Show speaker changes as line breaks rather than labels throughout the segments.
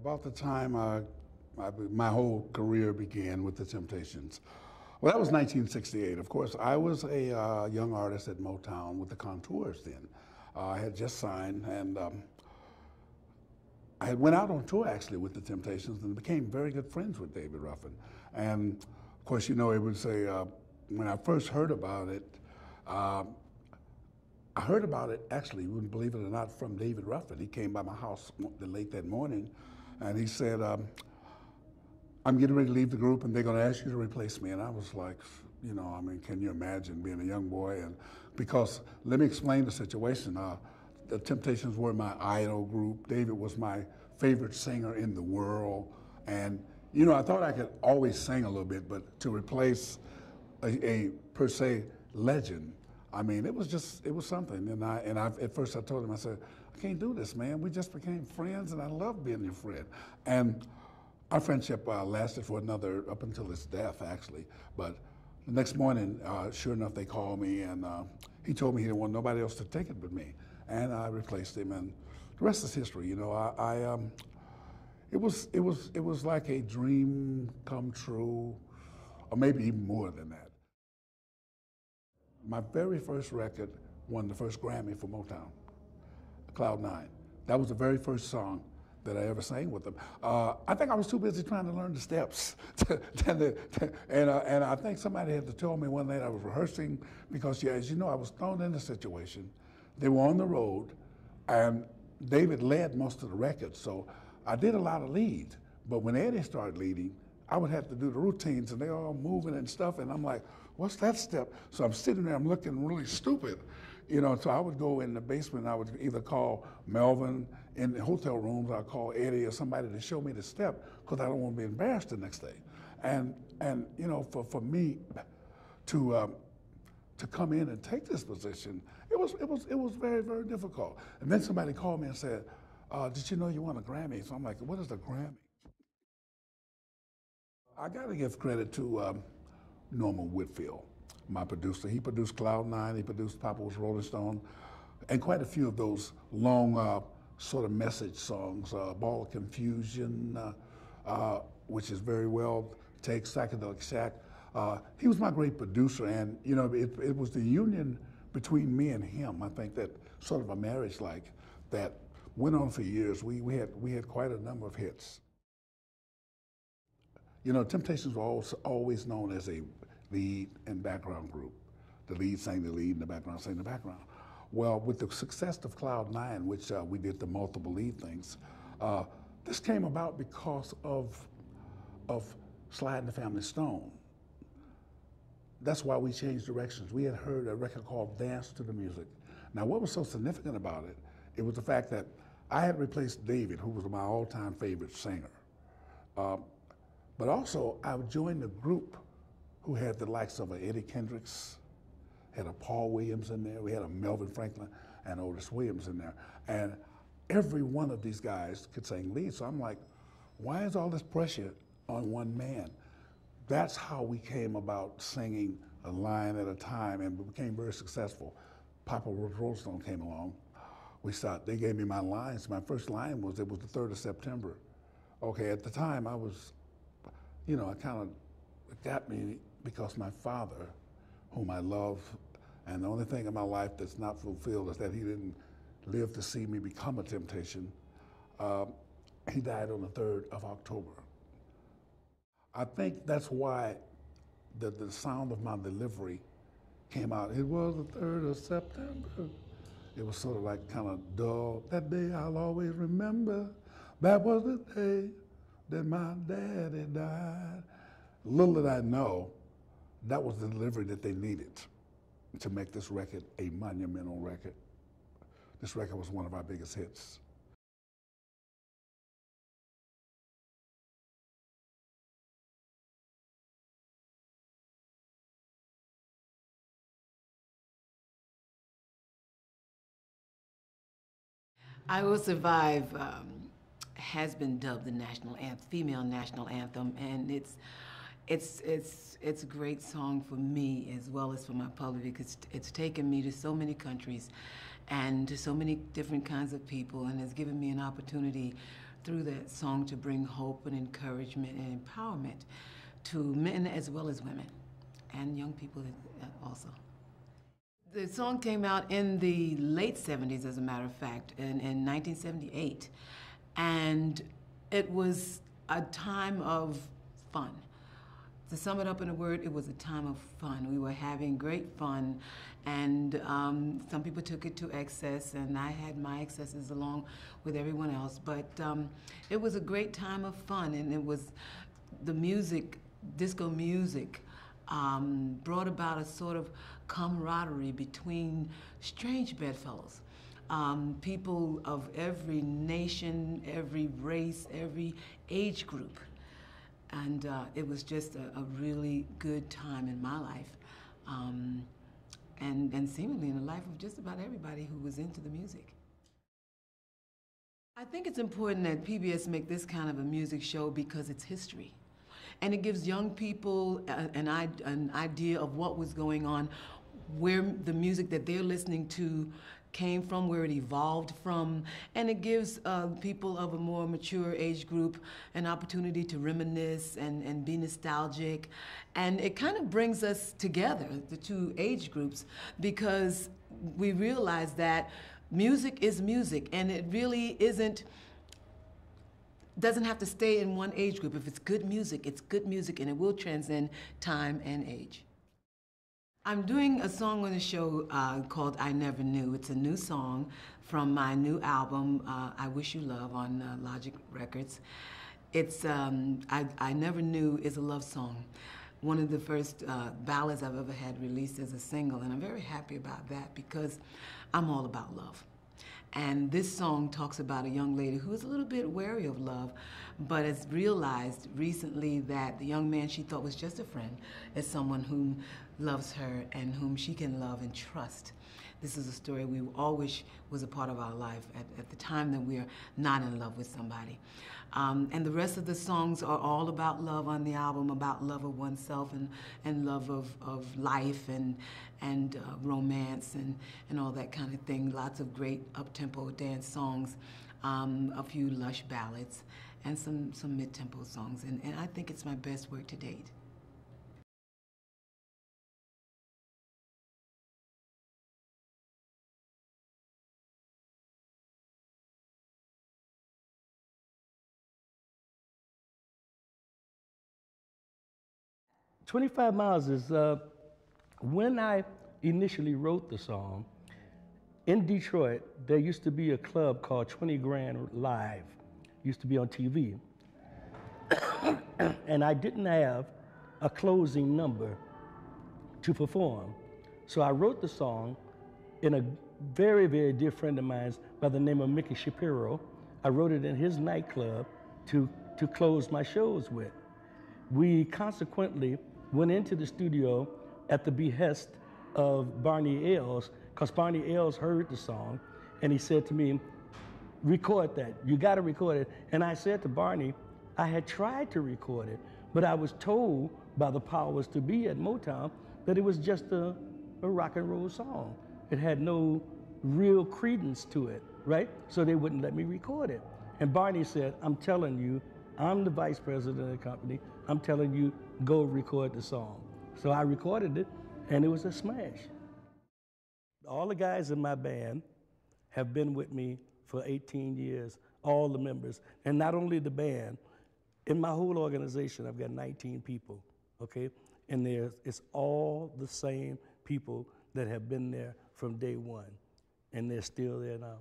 About the time my whole career began with the Temptations. Well, that was 1968. Of course, I was a young artist at Motown with the Contours then. I had just signed, and I had went out on tour actually with the Temptations and became very good friends with David Ruffin. And of course, you know, it was when I first heard about it, I heard about it actually, you wouldn't believe it or not, from David Ruffin. He came by my house late that morning and he said, I'm getting ready to leave the group and they're going to ask you to replace me. And I was like, you know, I mean, can you imagine being a young boy? And because, let me explain the situation. The Temptations were my idol group. David was my favorite singer in the world. And, you know, I thought I could always sing a little bit, but to replace a per se legend, I mean, it was something. And at first I told him, I said, I can't do this, man. We just became friends and I love being your friend. And our friendship lasted for up until his death, actually. But the next morning, sure enough, they called me and he told me he didn't want nobody else to take it but me. And I replaced him, and the rest is history. You know, it was like a dream come true, or maybe even more than that. My very first record won the first Grammy for Motown, Cloud Nine. That was the very first song that I ever sang with them. I think I was too busy trying to learn the steps. And I think somebody had to tell me one night I was rehearsing because, yeah, as you know, I was thrown in a situation. They were on the road, and David led most of the records, so I did a lot of leads. But when Eddie started leading, I would have to do the routines, and they're all moving and stuff, and I'm like, what's that step? So I'm sitting there, I'm looking really stupid. You know, so I would go in the basement and I would either call Melvin in the hotel rooms, I'd call Eddie or somebody to show me the step because I don't want to be embarrassed the next day. And you know, for me to come in and take this position, it was very, very difficult. And then somebody called me and said, did you know you won a Grammy? So I'm like, what is a Grammy? I got to give credit to Norman Whitfield, my producer. He produced Cloud Nine, he produced Papa Was Rolling Stone, and quite a few of those long sort of message songs, Ball of Confusion, which is very well take, Psychedelic Shack. He was my great producer, and you know, it was the union between me and him, I think, that sort of a marriage like that went on for years. We had quite a number of hits. You know, Temptations were always known as a lead and background group. The lead sang the lead and the background sang the background. Well, with the success of Cloud Nine, which we did the multiple lead things, this came about because of Sly and the Family Stone. That's why we changed directions. We had heard a record called Dance to the Music. Now, what was so significant about it, it was the fact that I had replaced David, who was my all-time favorite singer. But also, I joined a group who had the likes of Eddie Kendricks, had a Paul Williams in there, we had a Melvin Franklin and Otis Williams in there. And every one of these guys could sing lead. So I'm like, why is all this pressure on one man? That's how we came about singing a line at a time and became very successful. Papa Was Rolling Stone came along. They gave me my lines. My first line was, it was the 3rd of September. Okay, at the time I was, you know, it got me because my father, whom I love, and the only thing in my life that's not fulfilled is that he didn't live to see me become a Temptation. He died on the 3rd of October. I think that's why the sound of my delivery came out. It was the 3rd of September. It was sort of like kind of dull. That day I'll always remember. That was the day that my daddy died. Little did I know, that was the delivery that they needed to make this record a monumental record. This record was one of our biggest hits.
I Will Survive has been dubbed the female national anthem, and it's a great song for me as well as for my public because it's taken me to so many countries and to so many different kinds of people, and has given me an opportunity through that song to bring hope and encouragement and empowerment to men as well as women and young people also. The song came out in the late 70s, as a matter of fact, in 1978. And it was a time of fun. To sum it up in a word, it was a time of fun. We were having great fun, and some people took it to excess, and I had my excesses along with everyone else. But it was a great time of fun, and it was the music, disco music, brought about a sort of camaraderie between strange bedfellows. People of every nation, every race, every age group. And it was just a really good time in my life, and seemingly in the life of just about everybody who was into the music. I think it's important that PBS make this kind of a music show because it's history. And it gives young people an idea of what was going on, where the music that they're listening to came from, where it evolved from, and it gives people of a more mature age group an opportunity to reminisce and be nostalgic. And it kind of brings us together, the two age groups, because we realize that music is music, and it really doesn't have to stay in one age group. If it's good music, and it will transcend time and age. I'm doing a song on the show called I Never Knew. It's a new song from my new album, I Wish You Love, on Logic Records. It's I Never Knew is a love song. One of the first ballads I've ever had released as a single, and I'm very happy about that because I'm all about love. And this song talks about a young lady who is a little bit wary of love, but has realized recently that the young man she thought was just a friend is someone whom loves her and whom she can love and trust. This is a story we all wish was a part of our life at the time that we're not in love with somebody. And the rest of the songs are all about love on the album, about love of oneself and love of life and romance and all that kind of thing. Lots of great up-tempo dance songs, a few lush ballads, and some mid-tempo songs. And I think it's my best work to date.
"25 Miles" is when I initially wrote the song. In Detroit, there used to be a club called 20 Grand Live. Used to be on TV. And I didn't have a closing number to perform. So I wrote the song in a very, very dear friend of mine by the name of Mickey Shapiro. I wrote it in his nightclub to close my shows with. We consequently went into the studio at the behest of Barney Ells, because Barney Ells heard the song, and he said to me, "Record that, you gotta record it." And I said to Barney, I had tried to record it, but I was told by the powers to be at Motown that it was just a rock and roll song. It had no real credence to it, right? So they wouldn't let me record it. And Barney said, "I'm telling you, I'm the vice president of the company. I'm telling you, go record the song." So I recorded it, and it was a smash. All the guys in my band have been with me for 18 years, all the members. And not only the band, in my whole organization, I've got 19 people, okay? And it's all the same people that have been there from day one, and they're still there now.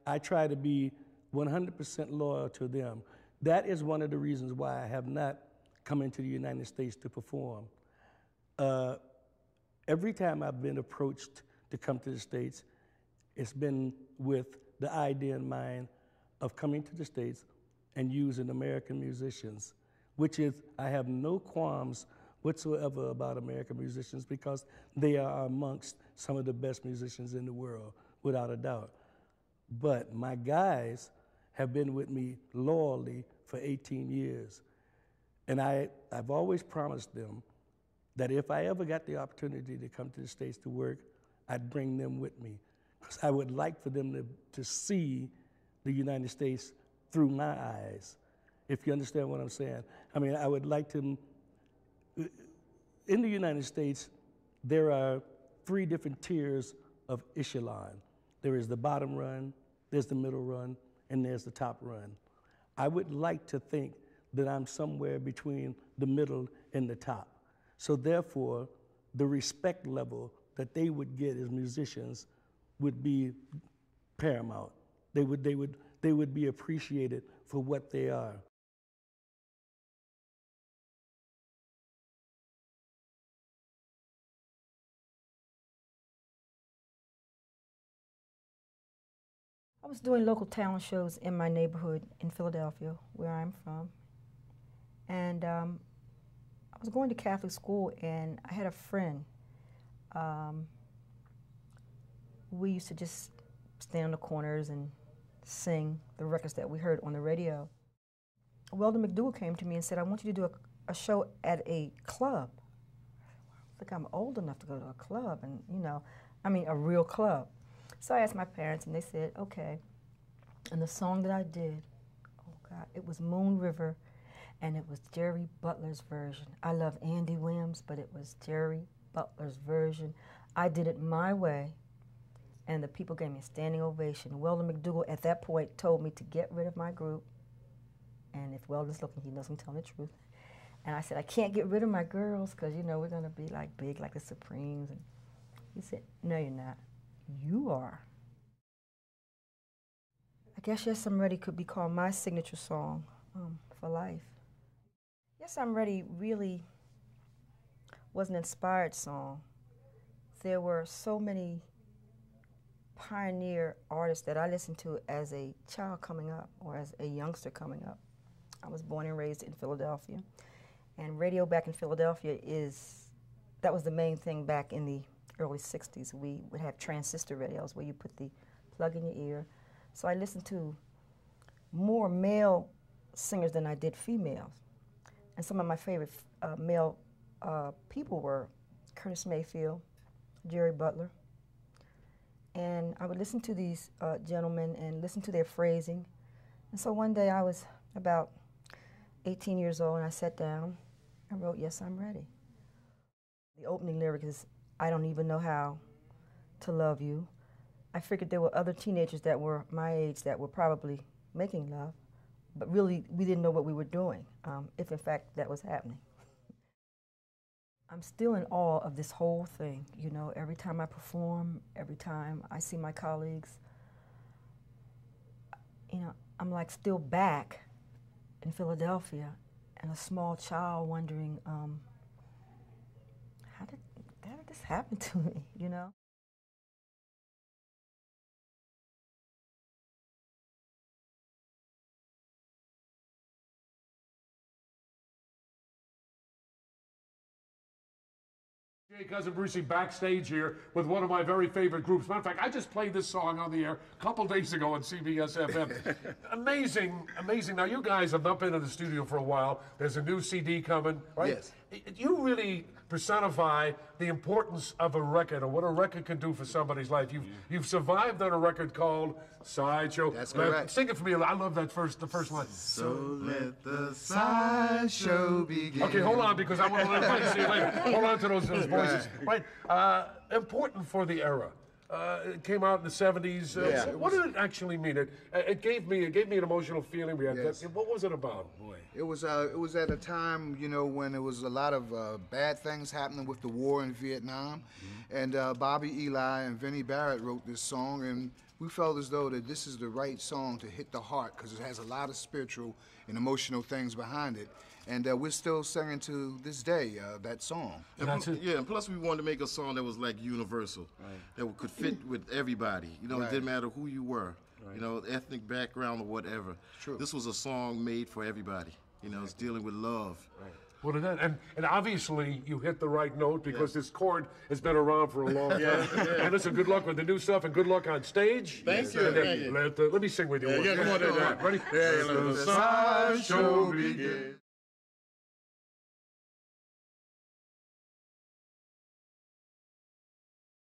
I try to be 100% loyal to them. That is one of the reasons why I have not come into the United States to perform. Every time I've been approached to come to the States, it's been with the idea in mind of coming to the States and using American musicians, which is, I have no qualms whatsoever about American musicians because they are amongst some of the best musicians in the world, without a doubt. But my guys have been with me loyally for 18 years. And I've always promised them that if I ever got the opportunity to come to the States to work, I'd bring them with me. Because I would like for them to see the United States through my eyes, if you understand what I'm saying. I mean, I would like to, in the United States, there are 3 different tiers of echelon. There is the bottom run, there's the middle run, and there's the top run. I would like to think that I'm somewhere between the middle and the top. So therefore, the respect level that they would get as musicians would be paramount. They would be appreciated for what they are.
I was doing local talent shows in my neighborhood in Philadelphia, where I'm from. And I was going to Catholic school, and I had a friend. We used to just stand on the corners and sing the records that we heard on the radio. Weldon McDougal came to me and said, I want you to do a show at a club. I think I'm old enough to go to a club, and a real club. So I asked my parents, and they said, okay. And the song that I did, oh God, it was Moon River, and it was Jerry Butler's version. I love Andy Williams, but it was Jerry Butler's version. I did it my way, and the people gave me a standing ovation. Weldon McDougal at that point told me to get rid of my group, and if Weldon's looking, he knows I'm telling the truth. And I said, I can't get rid of my girls, because, we're going to be like big, like the Supremes. And he said, no, you're not. You are. I guess Yes, I'm Ready could be called my signature song for life. Yes, I'm Ready really was an inspired song. There were so many pioneer artists that I listened to as a child coming up or as a youngster coming up. I was born and raised in Philadelphia, and radio back in Philadelphia that was the main thing back in the early 60s. We would have transistor radios where you put the plug in your ear. So I listened to more male singers than I did females. And some of my favorite male people were Curtis Mayfield, Jerry Butler. And I would listen to these gentlemen and listen to their phrasing. And so one day I was about 18 years old, and I sat down and wrote Yes, I'm Ready. The opening lyric is, I don't even know how to love you. I figured there were other teenagers that were my age that were probably making love, but really we didn't know what we were doing, if in fact that was happening. I'm still in awe of this whole thing, every time I perform, every time I see my colleagues, I'm like still back in Philadelphia and a small child wondering, how did this happen to me,
Jay Cousin Brucey backstage here with one of my very favorite groups. Matter of fact, I just played this song on the air a couple days ago on CBS FM. Amazing, amazing. Now, you guys have not been in the studio for a while. There's a new CD coming, right?
Yes.
You really personify the importance of a record or what a record can do for somebody's life. You've survived on a record called Sideshow.
That's correct.
Sing it for me. I love that the first line.
So let the sideshow begin.
Okay, hold on, because I want to let everybody see it later. Hold on to those voices. Right. Important for the era. It came out in the 70s.
Yeah.
What did it actually mean? It gave me an emotional feeling. We had
Yes.
what was it about? Boy.
It was at a time, when there was a lot of bad things happening with the war in Vietnam. And Bobby Eli and Vinnie Barrett wrote this song, and we felt as though that this is the right song to hit the heart because it has a lot of spiritual and emotional things behind it. And we're still singing to this day that song.
And plus we wanted to make a song that was like universal, that could fit with everybody. It didn't matter who you were, ethnic background or whatever.
True.
This was a song made for everybody. It's dealing with love.
Well, and obviously you hit the right note because this chord has been around for a long time. And listen, good luck with the new stuff and good luck on stage.
Thank you.
And then let me sing with you.
Come on,
Ready?
Let the sideshow begin.